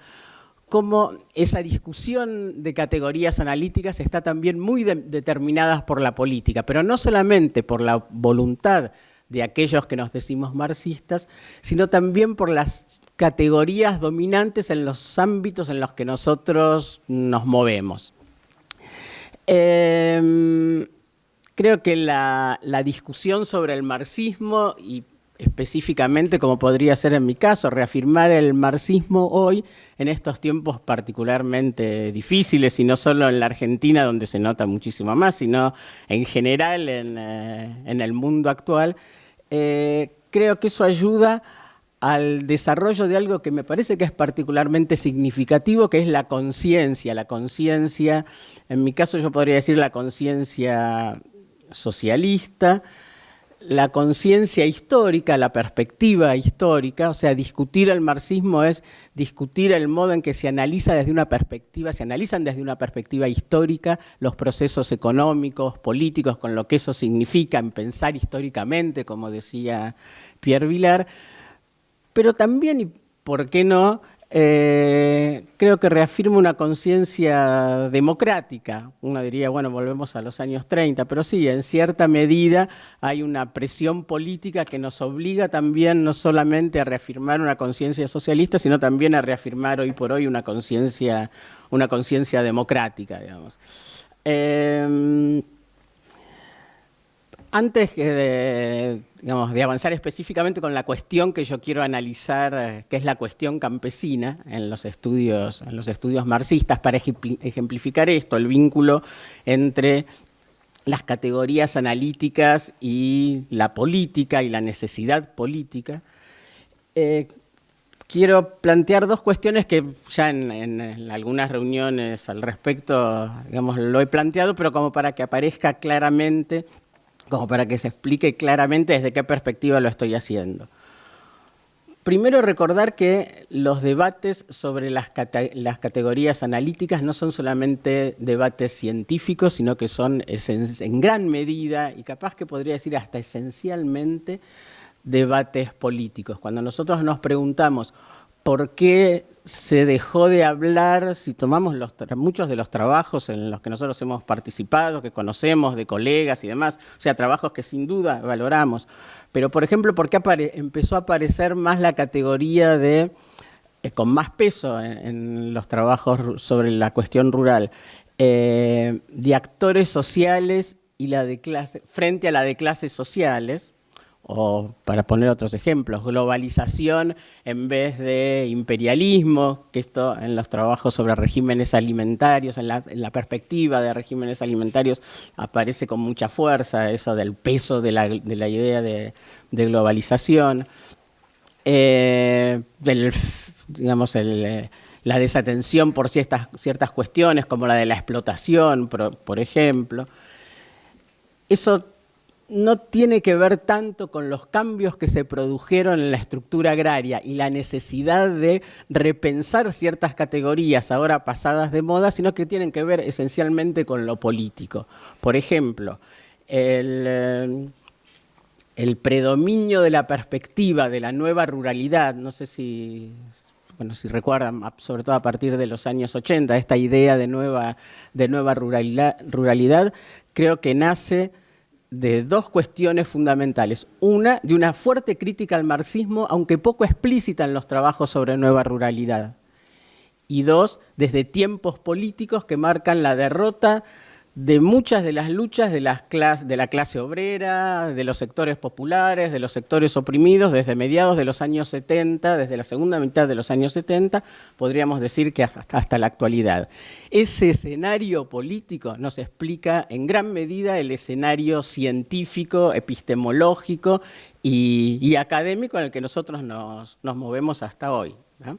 como esa discusión de categorías analíticas está también muy determinada por la política, pero no solamente por la voluntad de aquellos que nos decimos marxistas, sino también por las categorías dominantes en los ámbitos en los que nosotros nos movemos. Creo que la discusión sobre el marxismo y específicamente, como podría ser en mi caso, reafirmar el marxismo hoy en estos tiempos particularmente difíciles y no solo en la Argentina donde se nota muchísimo más, sino en general en el mundo actual, creo que eso ayuda al desarrollo de algo que me parece que es particularmente significativo, que es la conciencia. La conciencia, en mi caso yo podría decir la conciencia socialista, la conciencia histórica, la perspectiva histórica, o sea, discutir el marxismo es discutir el modo en que se analizan desde una perspectiva histórica los procesos económicos, políticos, con lo que eso significa en pensar históricamente, como decía Pierre Vilar. Pero también, y por qué no, creo que reafirma una conciencia democrática. Uno diría, bueno, volvemos a los años 30, pero sí, en cierta medida hay una presión política que nos obliga también no solamente a reafirmar una conciencia socialista, sino también a reafirmar hoy por hoy una conciencia democrática, digamos. Antes de avanzar específicamente con la cuestión que yo quiero analizar, que es la cuestión campesina en los estudios marxistas, para ejemplificar esto, el vínculo entre las categorías analíticas y la política y la necesidad política, quiero plantear dos cuestiones que ya en algunas reuniones al respecto, digamos, lo he planteado, pero como para que aparezca claramente, como para que se explique claramente desde qué perspectiva lo estoy haciendo. Primero, recordar que los debates sobre las categorías analíticas no son solamente debates científicos, sino que son en gran medida, y capaz que podría decir hasta esencialmente, debates políticos. Cuando nosotros nos preguntamos por qué se dejó de hablar, si tomamos muchos de los trabajos en los que nosotros hemos participado, que conocemos de colegas y demás, o sea, trabajos que sin duda valoramos, pero, por ejemplo, ¿por qué empezó a aparecer más la categoría de, con más peso en los trabajos sobre la cuestión rural, de actores sociales y la de clase, frente a la de clases sociales? O, para poner otros ejemplos, globalización en vez de imperialismo, que esto en los trabajos sobre regímenes alimentarios, en la perspectiva de regímenes alimentarios, aparece con mucha fuerza, eso del peso de la idea de globalización. Digamos, la desatención por ciertas cuestiones, como la de la explotación, por ejemplo. Eso no tiene que ver tanto con los cambios que se produjeron en la estructura agraria y la necesidad de repensar ciertas categorías ahora pasadas de moda, sino que tienen que ver esencialmente con lo político. Por ejemplo, el predominio de la perspectiva de la nueva ruralidad, no sé si recuerdan, sobre todo a partir de los años 80, esta idea de nueva ruralidad, creo que nace de dos cuestiones fundamentales. Una, de una fuerte crítica al marxismo, aunque poco explícita en los trabajos sobre nueva ruralidad. Y dos, desde tiempos políticos que marcan la derrota de muchas de las luchas de la clase obrera, de los sectores populares, de los sectores oprimidos, desde mediados de los años 70, desde la segunda mitad de los años 70, podríamos decir que hasta la actualidad. Ese escenario político nos explica en gran medida el escenario científico, epistemológico y académico en el que nosotros nos movemos hasta hoy, ¿no?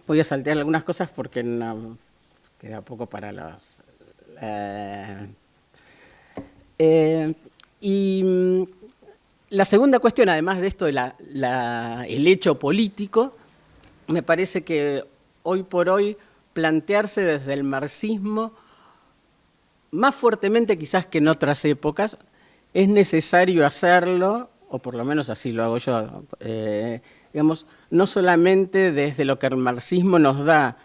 Voy a saltear algunas cosas porque no queda poco para los... y la segunda cuestión, además de esto, el hecho político, me parece que hoy por hoy plantearse desde el marxismo, más fuertemente quizás que en otras épocas, es necesario hacerlo, o por lo menos así lo hago yo, digamos, no solamente desde lo que el marxismo nos da,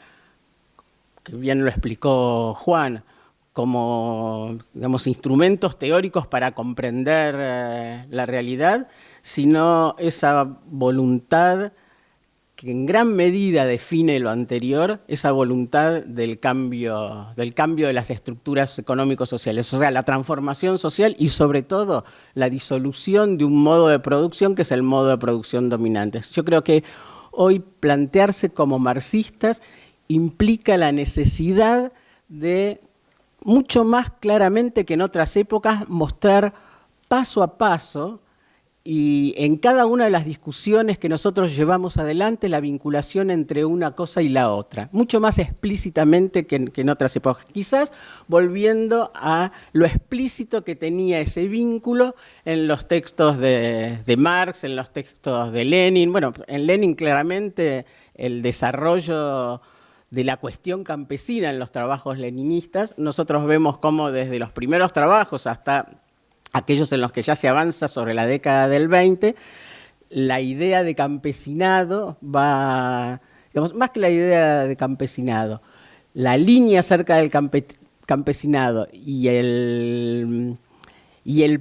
que bien lo explicó Juan, como, digamos, instrumentos teóricos para comprender la realidad, sino esa voluntad que en gran medida define lo anterior, esa voluntad del cambio de las estructuras económico-sociales, o sea, la transformación social y sobre todo la disolución de un modo de producción que es el modo de producción dominante. Yo creo que hoy plantearse como marxistas implica la necesidad de, mucho más claramente que en otras épocas, mostrar paso a paso y en cada una de las discusiones que nosotros llevamos adelante la vinculación entre una cosa y la otra, mucho más explícitamente que en otras épocas. Quizás volviendo a lo explícito que tenía ese vínculo en los textos de Marx, en los textos de Lenin. Bueno, en Lenin claramente el desarrollo de la cuestión campesina en los trabajos leninistas, nosotros vemos cómo desde los primeros trabajos hasta aquellos en los que ya se avanza sobre la década del 20, la idea de campesinado va, digamos, más que la idea de campesinado, la línea acerca del campesinado y el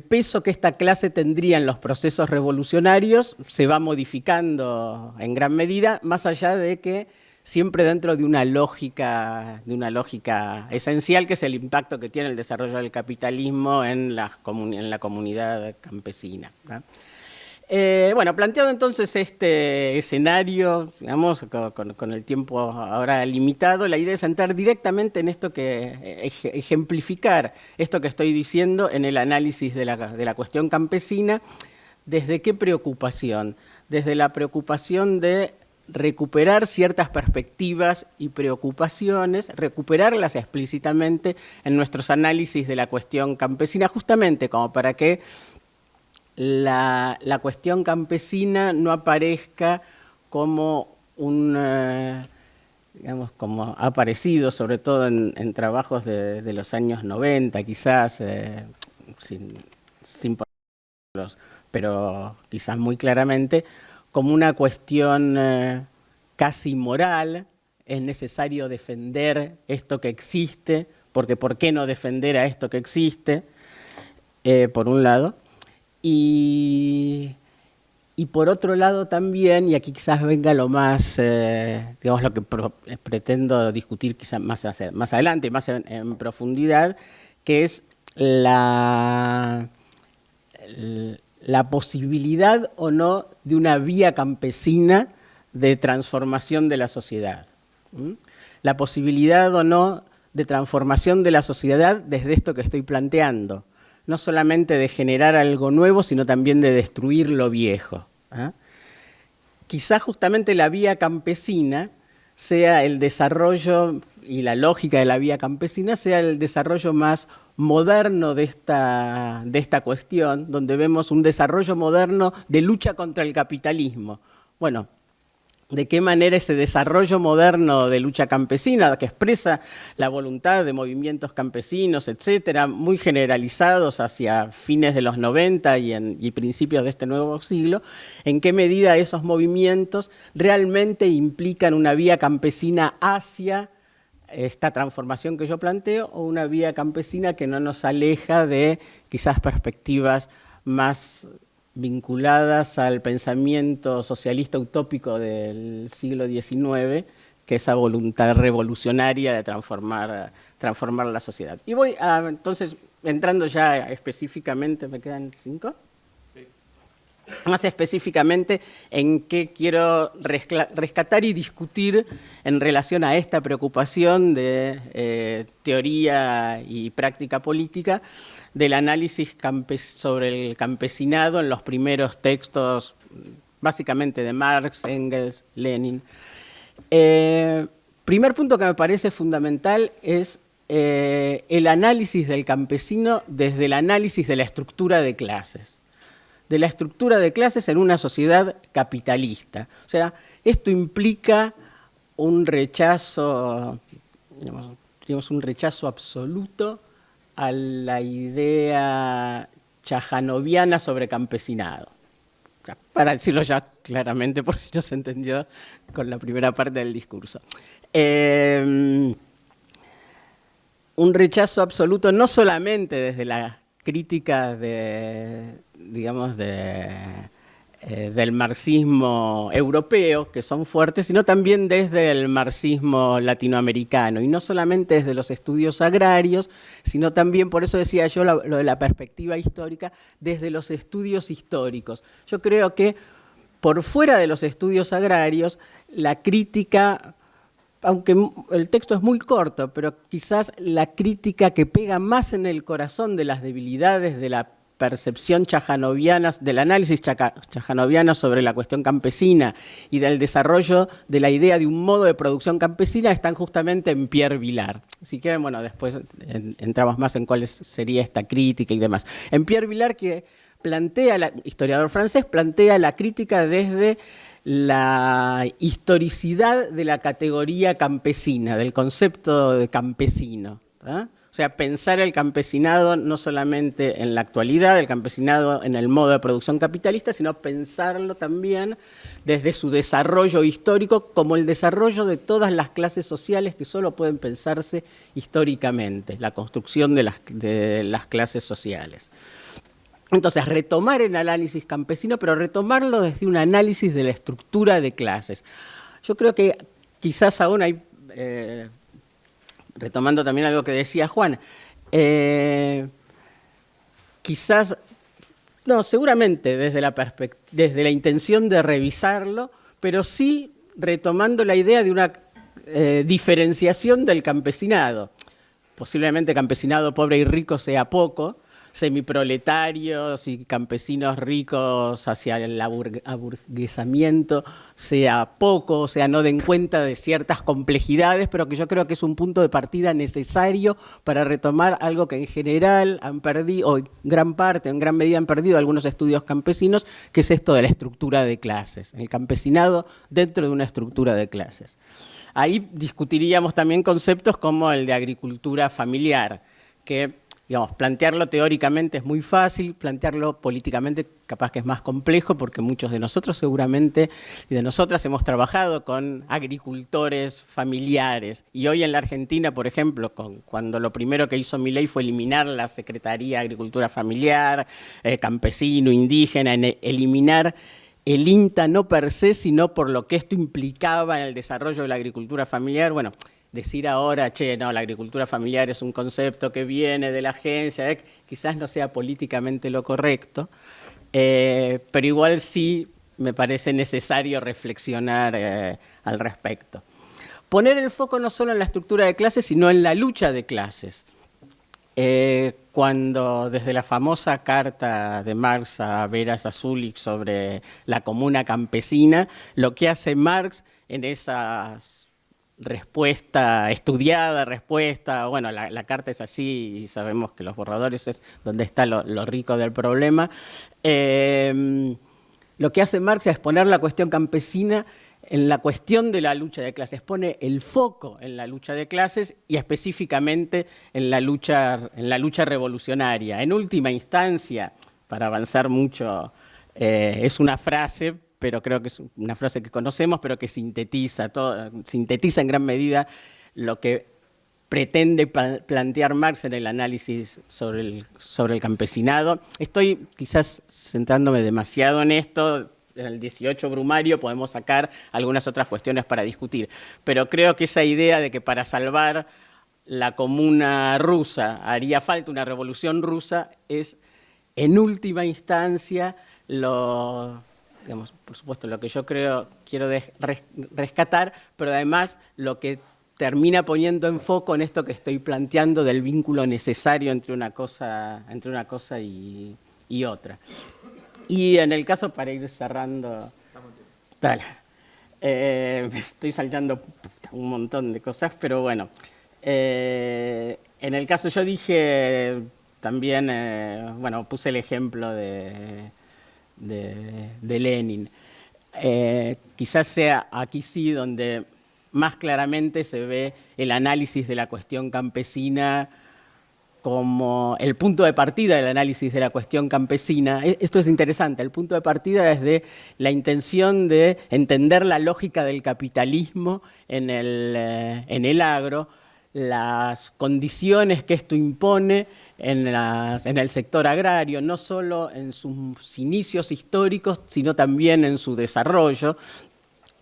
peso que esta clase tendría en los procesos revolucionarios se va modificando en gran medida, más allá de que siempre dentro de una lógica esencial, que es el impacto que tiene el desarrollo del capitalismo en la comunidad campesina, ¿no? Bueno, planteado entonces este escenario, digamos, con el tiempo ahora limitado, la idea es entrar directamente en esto que ejemplificar esto que estoy diciendo en el análisis de la cuestión campesina. ¿Desde qué preocupación? desde la preocupación de recuperar ciertas perspectivas y preocupaciones, recuperarlas explícitamente en nuestros análisis de la cuestión campesina, justamente como para que la cuestión campesina no aparezca como digamos, como ha aparecido sobre todo en trabajos de los años 90, quizás, sin ponerlos, pero quizás muy claramente, como una cuestión casi moral. Es necesario defender esto que existe, porque ¿por qué no defender a esto que existe? Por un lado. Y por otro lado también, y aquí quizás venga lo más, digamos, lo que pretendo discutir quizás más adelante, más en profundidad, que es la posibilidad o no de una vía campesina de transformación de la sociedad. La posibilidad o no de transformación de la sociedad desde esto que estoy planteando. No solamente de generar algo nuevo, sino también de destruir lo viejo. Quizás justamente la vía campesina sea el desarrollo, y la lógica de la vía campesina sea el desarrollo más moderno de esta cuestión, donde vemos un desarrollo moderno de lucha contra el capitalismo. Bueno, ¿de qué manera ese desarrollo moderno de lucha campesina, que expresa la voluntad de movimientos campesinos, etcétera, muy generalizados hacia fines de los 90 y principios de este nuevo siglo, en qué medida esos movimientos realmente implican una vía campesina hacia esta transformación que yo planteo, o una vía campesina que no nos aleja de quizás perspectivas más vinculadas al pensamiento socialista utópico del siglo XIX, que esa voluntad revolucionaria de transformar la sociedad. Y voy entonces, entrando ya específicamente, ¿me quedan 5? Más específicamente en qué quiero rescatar y discutir en relación a esta preocupación de teoría y práctica política del análisis sobre el campesinado en los primeros textos, básicamente de Marx, Engels, Lenin. Primer punto que me parece fundamental es el análisis del campesino desde el análisis de la estructura de clases. De la estructura de clases en una sociedad capitalista. O sea, esto implica un rechazo, digamos, un rechazo absoluto a la idea chajanoviana sobre campesinado. Para decirlo ya claramente, por si no se entendió con la primera parte del discurso. Un rechazo absoluto no solamente desde la crítica del marxismo europeo, que son fuertes, sino también desde el marxismo latinoamericano, y no solamente desde los estudios agrarios, sino también, por eso decía yo lo de la perspectiva histórica, desde los estudios históricos. Yo creo que por fuera de los estudios agrarios, la crítica, aunque el texto es muy corto, pero quizás la crítica que pega más en el corazón de las debilidades de la percepción chajanoviana, del análisis chajanoviano sobre la cuestión campesina y del desarrollo de la idea de un modo de producción campesina, están justamente en Pierre Vilar. Si quieren, bueno, después entramos más en cuál sería esta crítica y demás. En Pierre Vilar, que plantea, historiador francés, plantea la crítica desde la historicidad de la categoría campesina, del concepto de campesino, ¿eh? O sea, pensar el campesinado no solamente en la actualidad, el campesinado en el modo de producción capitalista, sino pensarlo también desde su desarrollo histórico como el desarrollo de todas las clases sociales que solo pueden pensarse históricamente, la construcción de las clases sociales. Entonces, retomar el análisis campesino, pero retomarlo desde un análisis de la estructura de clases. Yo creo que quizás aún hay... retomando también algo que decía Juan, quizás, no, seguramente desde la intención de revisarlo, pero sí retomando la idea de una diferenciación del campesinado. Posiblemente campesinado pobre y rico sea poco, semiproletarios y campesinos ricos hacia el aburguesamiento sea poco, o sea, no den cuenta de ciertas complejidades, pero que yo creo que es un punto de partida necesario para retomar algo que en general han perdido, o en gran parte, en gran medida han perdido algunos estudios campesinos, que es esto de la estructura de clases, el campesinado dentro de una estructura de clases. Ahí discutiríamos también conceptos como el de agricultura familiar, que, digamos, plantearlo teóricamente es muy fácil, plantearlo políticamente capaz que es más complejo, porque muchos de nosotros seguramente y de nosotras hemos trabajado con agricultores familiares. Y hoy en la Argentina, por ejemplo, cuando lo primero que hizo Milei fue eliminar la Secretaría de Agricultura Familiar, campesino, indígena, eliminar el INTA no per se, sino por lo que esto implicaba en el desarrollo de la agricultura familiar. Bueno, decir ahora, no, la agricultura familiar es un concepto que viene de la agencia, quizás no sea políticamente lo correcto, pero igual sí me parece necesario reflexionar al respecto. Poner el foco no solo en la estructura de clases, sino en la lucha de clases. Cuando desde la famosa carta de Marx a Vera Zasulich sobre la comuna campesina, lo que hace Marx en esas respuesta, bueno, la carta es así y sabemos que los borradores es donde está lo rico del problema. Lo que hace Marx es poner la cuestión campesina en la cuestión de la lucha de clases, pone el foco en la lucha de clases y específicamente en la lucha revolucionaria. En última instancia, para avanzar mucho, es una frase, pero creo que es una frase que conocemos, pero que sintetiza en gran medida lo que pretende plantear Marx en el análisis sobre el campesinado. Estoy quizás centrándome demasiado en esto. En el 18 Brumario podemos sacar algunas otras cuestiones para discutir, pero creo que esa idea de que para salvar la comuna rusa haría falta una revolución rusa es, en última instancia, digamos, por supuesto, lo que yo quiero rescatar, pero además lo que termina poniendo en foco en esto que estoy planteando del vínculo necesario entre una cosa y otra. Y en el caso, para ir cerrando, me estoy saltando un montón de cosas, pero bueno, en el caso yo dije también, bueno, puse el ejemplo de Lenin. Quizás sea aquí sí donde más claramente se ve el análisis de la cuestión campesina como el punto de partida del análisis de la cuestión campesina. Esto es interesante, el punto de partida es de la intención de entender la lógica del capitalismo en el agro, las condiciones que esto impone en el sector agrario, no solo en sus inicios históricos, sino también en su desarrollo.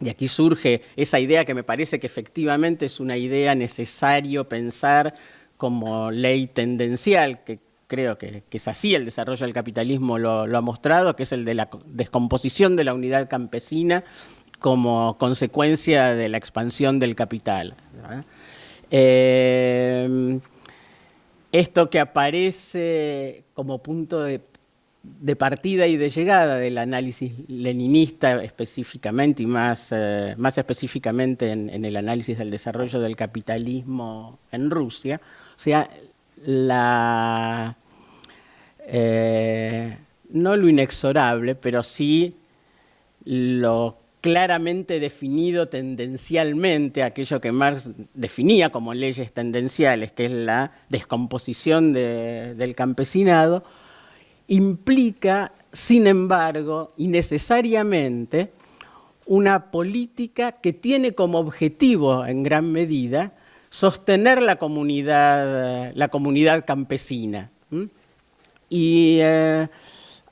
Y aquí surge esa idea que me parece que efectivamente es una idea necesario pensar como ley tendencial, que creo que es así, el desarrollo del capitalismo lo ha mostrado, que es el de la descomposición de la unidad campesina como consecuencia de la expansión del capital. Esto que aparece como punto de partida y de llegada del análisis leninista específicamente y más específicamente en el análisis del desarrollo del capitalismo en Rusia, o sea, no lo inexorable, pero sí lo claramente definido tendencialmente, aquello que Marx definía como leyes tendenciales, que es la descomposición del campesinado, implica, sin embargo, y necesariamente, una política que tiene como objetivo, en gran medida, sostener la comunidad campesina. Y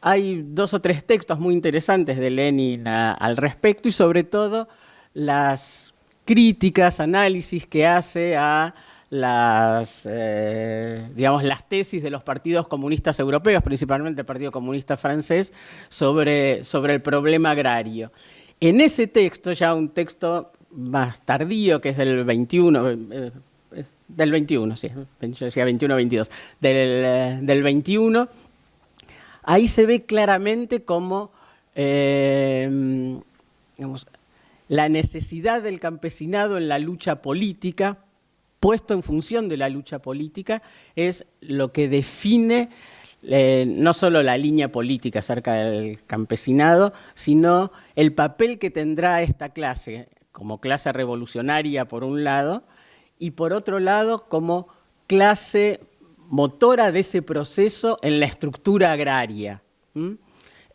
hay 2 o 3 textos muy interesantes de Lenin al respecto, y sobre todo las críticas, análisis que hace a las tesis de los partidos comunistas europeos, principalmente el Partido Comunista Francés, sobre el problema agrario. En ese texto, ya un texto más tardío, que es del 21, del 21, sí, yo decía 21-22, del 21, ahí se ve claramente cómo digamos, la necesidad del campesinado en la lucha política, puesto en función de la lucha política, es lo que define no solo la línea política acerca del campesinado, sino el papel que tendrá esta clase como clase revolucionaria por un lado, y por otro lado como clase motora de ese proceso en la estructura agraria.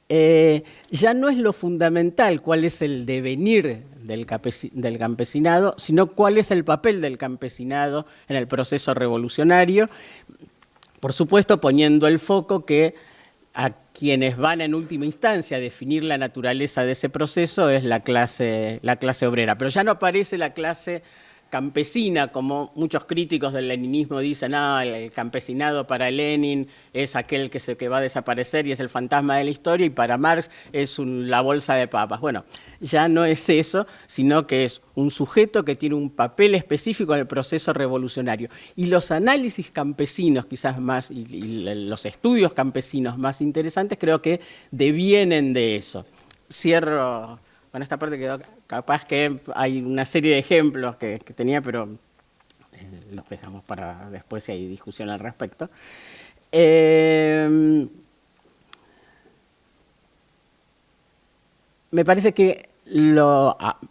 Ya no es lo fundamental cuál es el devenir del campesinado, sino cuál es el papel del campesinado en el proceso revolucionario, por supuesto poniendo el foco que a quienes van en última instancia a definir la naturaleza de ese proceso es la clase obrera, pero ya no aparece la clase campesina, como muchos críticos del leninismo dicen, el campesinado para Lenin es aquel que va a desaparecer y es el fantasma de la historia, y para Marx es la bolsa de papas. Bueno, ya no es eso, sino que es un sujeto que tiene un papel específico en el proceso revolucionario. Y los análisis campesinos quizás más, y los estudios campesinos más interesantes, creo que devienen de eso. Cierro. Bueno, esta parte quedó, capaz que hay una serie de ejemplos que tenía, pero los dejamos para después si hay discusión al respecto. Me parece que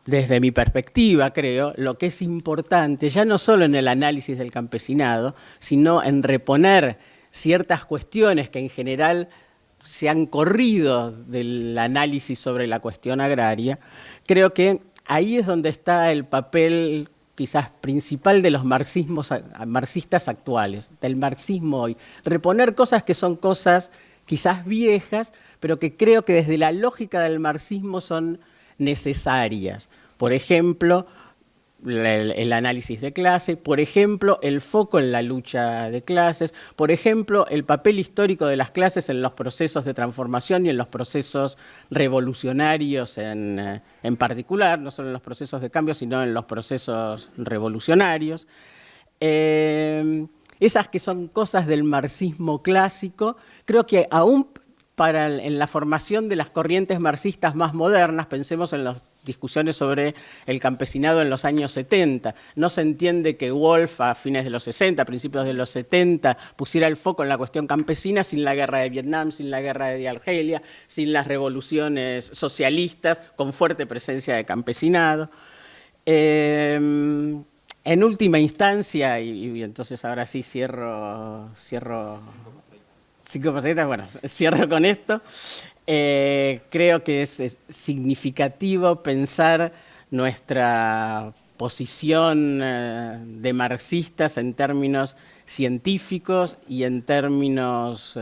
desde mi perspectiva, creo, lo que es importante, ya no solo en el análisis del campesinado, sino en reponer ciertas cuestiones que en general se han corrido del análisis sobre la cuestión agraria, creo que ahí es donde está el papel quizás principal de los marxistas actuales, del marxismo hoy. Reponer cosas que son cosas quizás viejas, pero que creo que desde la lógica del marxismo son necesarias. Por ejemplo, el análisis de clase, por ejemplo, el foco en la lucha de clases, por ejemplo, el papel histórico de las clases en los procesos de transformación y en los procesos revolucionarios en particular, no solo en los procesos de cambio, sino en los procesos revolucionarios. Esas que son cosas del marxismo clásico, creo que aún en la formación de las corrientes marxistas más modernas, pensemos en las discusiones sobre el campesinado en los años 70. No se entiende que Wolf a fines de los 60, principios de los 70, pusiera el foco en la cuestión campesina sin la guerra de Vietnam, sin la guerra de Argelia, sin las revoluciones socialistas, con fuerte presencia de campesinado. En última instancia, y entonces ahora sí cierro 5 pasajetas, bueno, cierro con esto. Creo que es significativo pensar nuestra posición de marxistas en términos científicos y en términos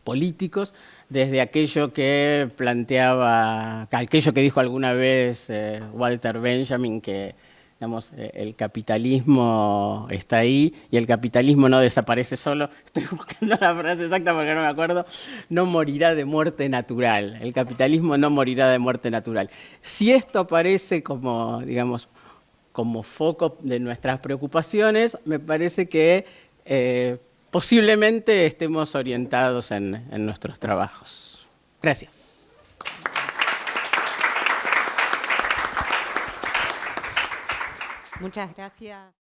políticos, desde aquello que planteaba, aquello que dijo alguna vez Walter Benjamin, que digamos, el capitalismo está ahí y el capitalismo no desaparece solo. Estoy buscando la frase exacta porque no me acuerdo. No morirá de muerte natural. El capitalismo no morirá de muerte natural. Si esto aparece como, digamos, como foco de nuestras preocupaciones, me parece que posiblemente estemos orientados en nuestros trabajos. Gracias. Muchas gracias.